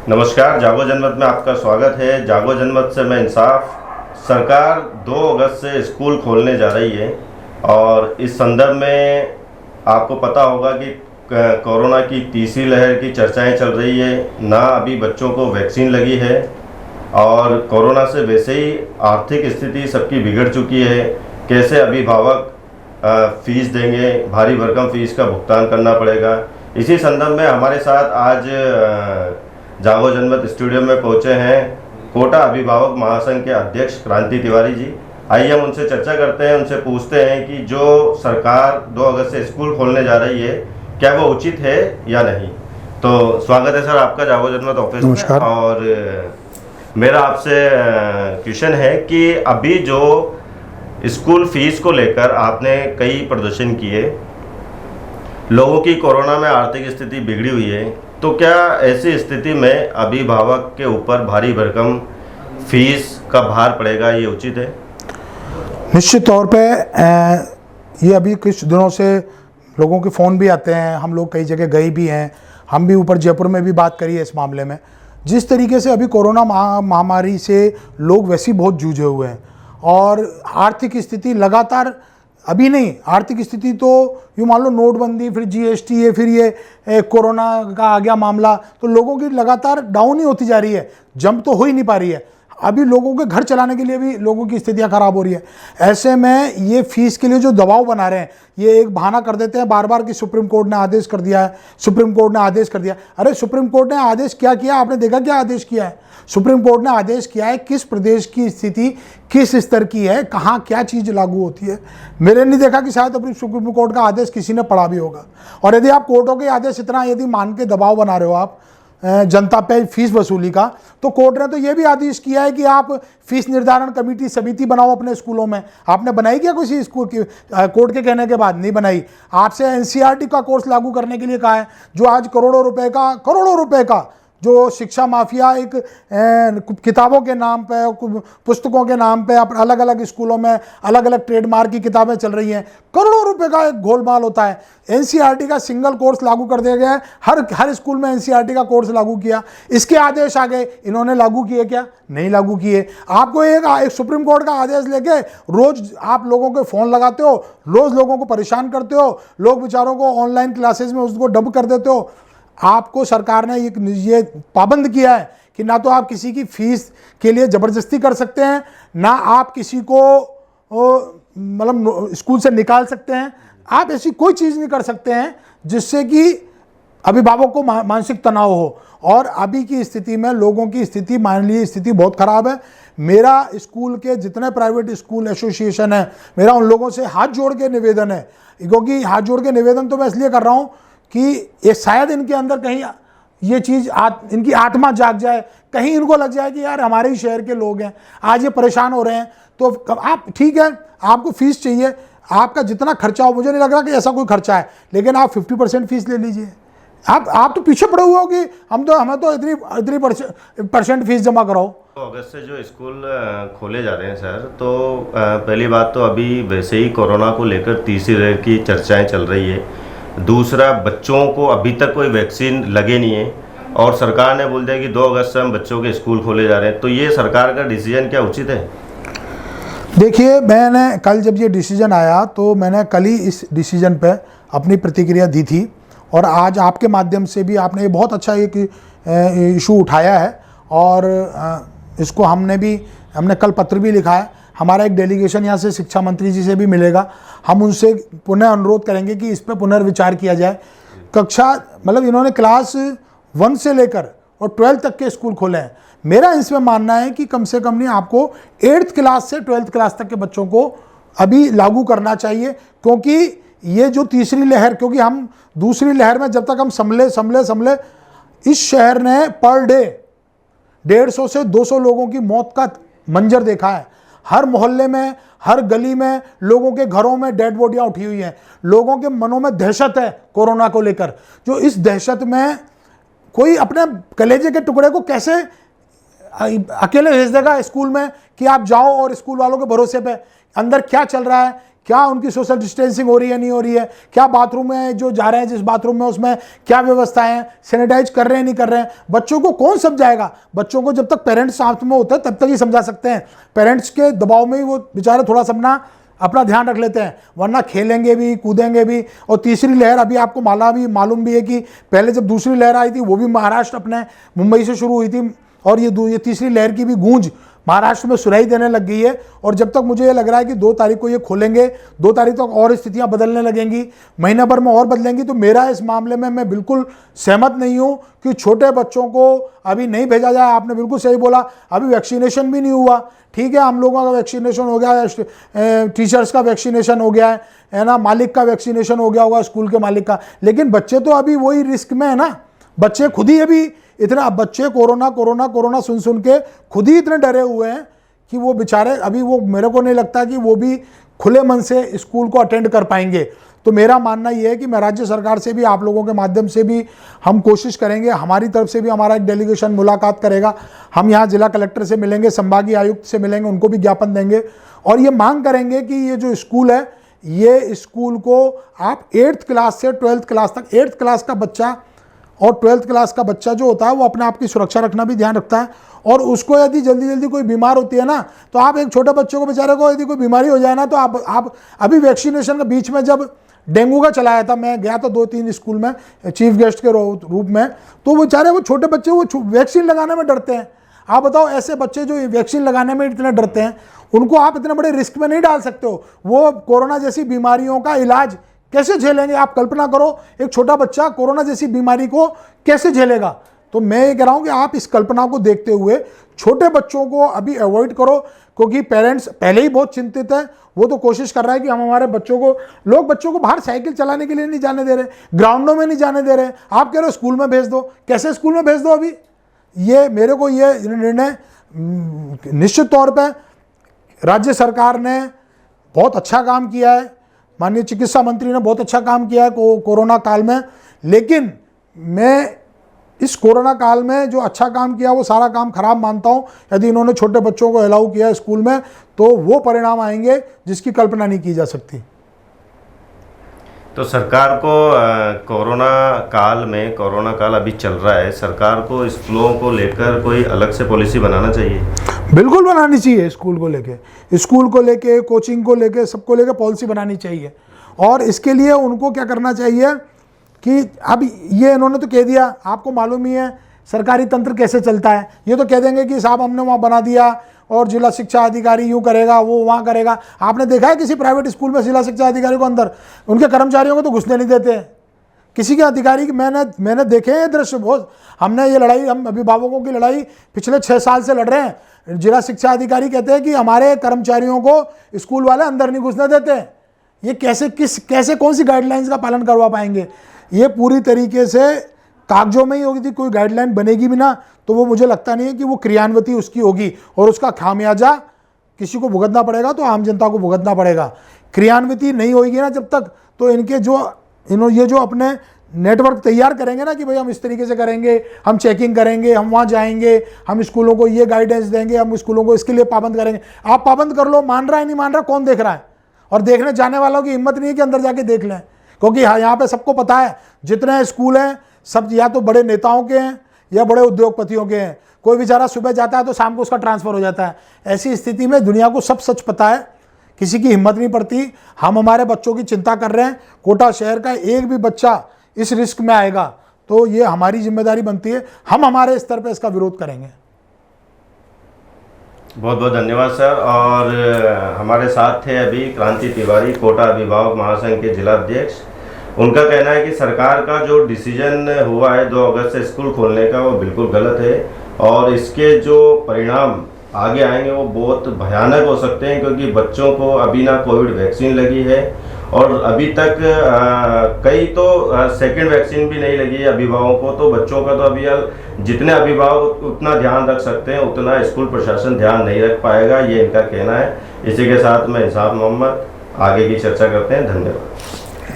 नमस्कार, जागो जनमत में आपका स्वागत है। जागो जनमत से मैं इंसाफ। सरकार 2 अगस्त से स्कूल खोलने जा रही है और इस संदर्भ में आपको पता होगा कि कोरोना की तीसरी लहर की चर्चाएं चल रही है। ना अभी बच्चों को वैक्सीन लगी है और कोरोना से वैसे ही आर्थिक स्थिति सबकी बिगड़ चुकी है। कैसे अभिभावक फीस देंगे, भारी भरकम फीस का भुगतान करना पड़ेगा। इसी संदर्भ में हमारे साथ आज जागो जनमत स्टूडियो में पहुंचे हैं कोटा अभिभावक महासंघ के अध्यक्ष क्रांति तिवारी जी। आइए हम उनसे चर्चा करते हैं, उनसे पूछते हैं कि जो सरकार 2 अगस्त से स्कूल खोलने जा रही है क्या वो उचित है या नहीं। तो स्वागत है सर आपका जागो जनमत ऑफिस में। और मेरा आपसे क्वेश्चन है कि अभी जो स्कूल फीस को लेकर आपने कई प्रदर्शन किए, लोगों की कोरोना में आर्थिक स्थिति बिगड़ी हुई है, तो क्या ऐसी स्थिति में अभिभावक के ऊपर भारी भरकम फीस का भार पड़ेगा, ये उचित है? निश्चित तौर पे ये अभी कुछ दिनों से लोगों के फ़ोन भी आते हैं, हम लोग कई जगह गए भी हैं, हम भी ऊपर जयपुर में भी बात करी है इस मामले में। जिस तरीके से अभी कोरोना महामारी से लोग वैसे ही बहुत जूझे हुए हैं और आर्थिक स्थिति लगातार, अभी नहीं, आर्थिक स्थिति तो यूँ मान लो नोटबंदी, फिर जीएसटी है, फिर ये कोरोना का आ गया मामला, तो लोगों की लगातार डाउन ही होती जा रही है, जंप तो हो ही नहीं पा रही है। अभी लोगों के घर चलाने के लिए भी लोगों की स्थितियां खराब हो रही है। ऐसे में ये फीस के लिए जो दबाव बना रहे हैं, ये एक बहाना कर देते हैं बार बार कि सुप्रीम कोर्ट ने आदेश कर दिया है, सुप्रीम कोर्ट ने आदेश कर दिया। अरे सुप्रीम कोर्ट ने आदेश क्या किया, आपने देखा क्या आदेश किया है? सुप्रीम कोर्ट ने आदेश किया है किस प्रदेश की स्थिति किस स्तर की है, कहाँ क्या चीज़ लागू होती है। मैंने नहीं देखा कि शायद अपनी सुप्रीम कोर्ट का आदेश किसी ने पढ़ा भी होगा। और यदि आप कोर्टों के आदेश इतना यदि मान के दबाव बना रहे हो आप जनता पे फीस वसूली का, तो कोर्ट ने तो ये भी आदेश किया है कि आप फीस निर्धारण कमेटी समिति बनाओ अपने स्कूलों में। आपने बनाई क्या किसी स्कूल की? कोर्ट के कहने के बाद नहीं बनाई। आपसे एनसीईआरटी का कोर्स लागू करने के लिए कहा है, जो आज करोड़ों रुपए का जो शिक्षा माफिया एक किताबों के नाम पे, पुस्तकों के नाम पे अलग अलग स्कूलों में अलग अलग ट्रेडमार्क की किताबें चल रही हैं, करोड़ों रुपए का एक गोलमाल होता है। एनसीईआरटी का सिंगल कोर्स लागू कर दिया गया है, हर स्कूल में एनसीईआरटी का कोर्स लागू किया। इसके आदेश आ गए, इन्होंने लागू किए क्या? नहीं लागू किए। आपको एक सुप्रीम कोर्ट का आदेश लेके रोज आप लोगों के फ़ोन लगाते हो, रोज लोगों को परेशान करते हो, लोग बेचारों को ऑनलाइन क्लासेस में उसको डब कर देते हो। आपको सरकार ने ये पाबंद किया है कि ना तो आप किसी की फीस के लिए ज़बरदस्ती कर सकते हैं, ना आप किसी को मतलब स्कूल से निकाल सकते हैं। आप ऐसी कोई चीज़ नहीं कर सकते हैं जिससे कि अभिभावक को मानसिक तनाव हो। और अभी की स्थिति में लोगों की स्थिति, मानवीय स्थिति बहुत ख़राब है। मेरा स्कूल के जितने प्राइवेट स्कूल एसोसिएशन है, मेरा उन लोगों से हाथ जोड़ के निवेदन है, क्योंकि हाथ जोड़ के निवेदन तो मैं इसलिए कर रहा हूँ कि ये शायद इनके अंदर कहीं ये चीज़ इनकी आत्मा जाग जाए, कहीं इनको लग जाए कि यार हमारे ही शहर के लोग हैं, आज ये परेशान हो रहे हैं। तो आप ठीक है, आपको फीस चाहिए, आपका जितना खर्चा हो, मुझे नहीं लग रहा कि ऐसा कोई खर्चा है, लेकिन आप 50% फीस ले लीजिए। आप तो पीछे पड़े हुए हो कि हमें तो इतनी परसेंट फीस जमा कराओ। तो अगस्त से जो स्कूल खोले जा रहे हैं सर, तो पहली बात तो अभी वैसे ही कोरोना को लेकर तीसरी लहर की चर्चाएँ चल रही है। दूसरा, बच्चों को अभी तक कोई वैक्सीन लगे नहीं है और सरकार ने बोल दिया कि 2 अगस्त से हम बच्चों के स्कूल खोले जा रहे हैं। तो ये सरकार का डिसीजन क्या उचित है? देखिए, मैंने कल जब ये डिसीजन आया तो मैंने कल ही इस डिसीजन पे अपनी प्रतिक्रिया दी थी और आज आपके माध्यम से भी आपने ये बहुत अच्छा एक इशू उठाया है और इसको हमने कल पत्र भी लिखा है। हमारा एक डेलीगेशन यहाँ से शिक्षा मंत्री जी से भी मिलेगा, हम उनसे पुनः अनुरोध करेंगे कि इस पर पुनर्विचार किया जाए। कक्षा मतलब इन्होंने क्लास 1 से लेकर और 12th तक के स्कूल खोले हैं। मेरा इसमें मानना है कि कम से कम नहीं, आपको 8th क्लास से 12th क्लास तक के बच्चों को अभी लागू करना चाहिए, क्योंकि ये जो तीसरी लहर, क्योंकि हम दूसरी लहर में जब तक हम संभले, इस शहर ने पर डे 150 से 200 लोगों की मौत का मंजर देखा है। हर मोहल्ले में, हर गली में, लोगों के घरों में डेड बॉडियां उठी हुई हैं। लोगों के मनों में दहशत है कोरोना को लेकर। जो इस दहशत में कोई अपने कलेजे के टुकड़े को कैसे अकेले भेज देगा स्कूल में कि आप जाओ और स्कूल वालों के भरोसे पे अंदर क्या चल रहा है, क्या उनकी सोशल डिस्टेंसिंग हो रही है नहीं हो रही है, क्या बाथरूम में जो जा रहे हैं जिस बाथरूम में उसमें क्या व्यवस्थाएं हैं, सैनिटाइज कर रहे हैं नहीं कर रहे हैं। बच्चों को कौन समझाएगा? बच्चों को जब तक पेरेंट्स साथ में होते हैं तब तक ही समझा सकते हैं। पेरेंट्स के दबाव में ही वो बेचारे थोड़ा सा अपना ध्यान रख लेते हैं, वरना खेलेंगे भी कूदेंगे भी। और तीसरी लहर अभी आपको मालूम भी है कि पहले जब दूसरी लहर आई थी वो भी महाराष्ट्र अपने मुंबई से शुरू हुई थी, और ये तीसरी लहर की भी गूंज महाराष्ट्र में सुनाई देने लग गई है। और जब तक मुझे ये लग रहा है कि 2 तारीख को ये खोलेंगे, 2 तारीख तक और स्थितियां बदलने लगेंगी, महीना भर में और बदलेंगी, तो मेरा इस मामले में मैं बिल्कुल सहमत नहीं हूं कि छोटे बच्चों को अभी नहीं भेजा जाए। आपने बिल्कुल सही बोला, अभी वैक्सीनेशन भी नहीं हुआ। ठीक है, हम लोगों का वैक्सीनेशन हो गया है, टीचर्स का वैक्सीनेशन हो गया है ना, मालिक का वैक्सीनेशन हो गया होगा, स्कूल के मालिक का, लेकिन बच्चे तो अभी वही रिस्क में है ना। बच्चे खुद ही अभी इतना, अब बच्चे कोरोना सुन के खुद ही इतने डरे हुए हैं कि वो बेचारे अभी, वो मेरे को नहीं लगता कि वो भी खुले मन से स्कूल को अटेंड कर पाएंगे। तो मेरा मानना ये है कि मैं राज्य सरकार से भी, आप लोगों के माध्यम से भी हम कोशिश करेंगे, हमारी तरफ से भी हमारा एक डेलीगेशन मुलाकात करेगा। हम यहाँ जिला कलेक्टर से मिलेंगे, संभागीय आयुक्त से मिलेंगे, उनको भी ज्ञापन देंगे और ये मांग करेंगे कि ये जो स्कूल है, ये स्कूल को आप 8th क्लास से 12th क्लास तक, 8th क्लास का बच्चा और 12th क्लास का बच्चा जो होता है वो अपने आप की सुरक्षा रखना भी ध्यान रखता है। और उसको यदि जल्दी कोई बीमार होती है ना, तो आप एक छोटे बच्चे को, बेचारे को यदि कोई बीमारी हो जाए ना, तो आप अभी वैक्सीनेशन के बीच में जब डेंगू का चलाया था, मैं गया था 2-3 स्कूल में चीफ गेस्ट के रूप में, तो वो बेचारे वो छोटे बच्चे वो वैक्सीन लगाने में डरते हैं। आप बताओ, ऐसे बच्चे जो वैक्सीन लगाने में इतने डरते हैं, उनको आप इतने बड़े रिस्क में नहीं डाल सकते हो। वो कोरोना जैसी बीमारियों का इलाज कैसे झेलेंगे? आप कल्पना करो, एक छोटा बच्चा कोरोना जैसी बीमारी को कैसे झेलेगा? तो मैं ये कह रहा हूं कि आप इस कल्पना को देखते हुए छोटे बच्चों को अभी अवॉइड करो, क्योंकि पेरेंट्स पहले ही बहुत चिंतित है। वो तो कोशिश कर रहा है कि हम हमारे बच्चों को, लोग बच्चों को बाहर साइकिल चलाने के लिए नहीं जाने दे रहे, ग्राउंडों में नहीं जाने दे रहे, आप कह रहे हो स्कूल में भेज दो। कैसे स्कूल में भेज दो? अभी ये मेरे को ये निर्णय निश्चित तौर पर राज्य सरकार ने बहुत अच्छा काम किया है, माननीय चिकित्सा मंत्री ने बहुत अच्छा काम किया है कोरोना काल में। लेकिन मैं इस कोरोना काल में जो अच्छा काम किया वो सारा काम खराब मानता हूं। यदि इन्होंने छोटे बच्चों को अलाउ किया स्कूल में, तो वो परिणाम आएंगे जिसकी कल्पना नहीं की जा सकती। तो सरकार को कोरोना काल अभी चल रहा है, सरकार को स्कूलों को लेकर कोई अलग से पॉलिसी बनाना चाहिए। बिल्कुल बनानी चाहिए, स्कूल को लेके कोचिंग को लेके सबको लेके पॉलिसी बनानी चाहिए। और इसके लिए उनको क्या करना चाहिए कि अब ये इन्होंने तो कह दिया, आपको मालूम ही है सरकारी तंत्र कैसे चलता है। ये तो कह देंगे कि साहब हमने वहाँ बना दिया और जिला शिक्षा अधिकारी यूँ करेगा, वो वहाँ करेगा। आपने देखा है किसी प्राइवेट स्कूल में जिला शिक्षा अधिकारी को अंदर, उनके कर्मचारियों को तो घुसने नहीं देते हैं। किसी के अधिकारी की मैंने देखे हैं दृश्य बहुत। हमने ये लड़ाई, हम अभिभावकों की लड़ाई पिछले 6 साल से लड़ रहे हैं। जिला शिक्षा अधिकारी कहते हैं कि हमारे कर्मचारियों को स्कूल वाले अंदर नहीं घुसने देते। ये कैसे कौन सी गाइडलाइंस का पालन करवा पाएंगे? ये पूरी तरीके से कागजों में ही होगी थी, कोई गाइडलाइन बनेगी भी ना तो वो मुझे लगता नहीं है कि वो क्रियान्विति उसकी होगी, और उसका खामियाजा किसी को भुगतना पड़ेगा, तो आम जनता को भुगतना पड़ेगा। क्रियान्विति नहीं होगी ना जब तक, तो ये जो अपने नेटवर्क तैयार करेंगे ना कि भाई हम इस तरीके से करेंगे, हम चेकिंग करेंगे, हम वहाँ जाएंगे, हम स्कूलों को ये गाइडेंस देंगे, हम स्कूलों को इसके लिए पाबंद करेंगे। आप पाबंद कर लो, मान रहा है नहीं मान रहा, कौन देख रहा है? और देखने जाने वालों की हिम्मत नहीं है कि अंदर जाके देख लें, क्योंकि यहाँ पे सबको पता है जितने स्कूल हैं सब या तो बड़े नेताओं के हैं या बड़े उद्योगपतियों के हैं। कोई बेचारा सुबह जाता है तो शाम को उसका ट्रांसफर हो जाता है। ऐसी स्थिति में दुनिया को सब सच पता है, किसी की हिम्मत नहीं पड़ती। हम हमारे बच्चों की चिंता कर रहे हैं, कोटा शहर का एक भी बच्चा इस रिस्क में आएगा तो ये हमारी जिम्मेदारी बनती है, हम हमारे स्तर पर इसका विरोध करेंगे। बहुत बहुत धन्यवाद सर। और हमारे साथ थे अभी क्रांति तिवारी, कोटा अभिभावक महासंघ के जिला अध्यक्ष। उनका कहना है कि सरकार का जो डिसीजन हुआ है 2 अगस्त से स्कूल खोलने का, वो बिल्कुल गलत है और इसके जो परिणाम आगे आएंगे वो बहुत भयानक हो सकते हैं, क्योंकि बच्चों को अभी ना कोविड वैक्सीन लगी है और अभी तक कई तो सेकंड वैक्सीन भी नहीं लगी है अभिभावकों को। तो बच्चों का तो अभी जितने अभिभावक उतना ध्यान रख सकते हैं उतना स्कूल प्रशासन ध्यान नहीं रख पाएगा, ये इनका कहना है। इसी के साथ मैं इंसाफ मोहम्मद आगे की चर्चा करते हैं। धन्यवाद।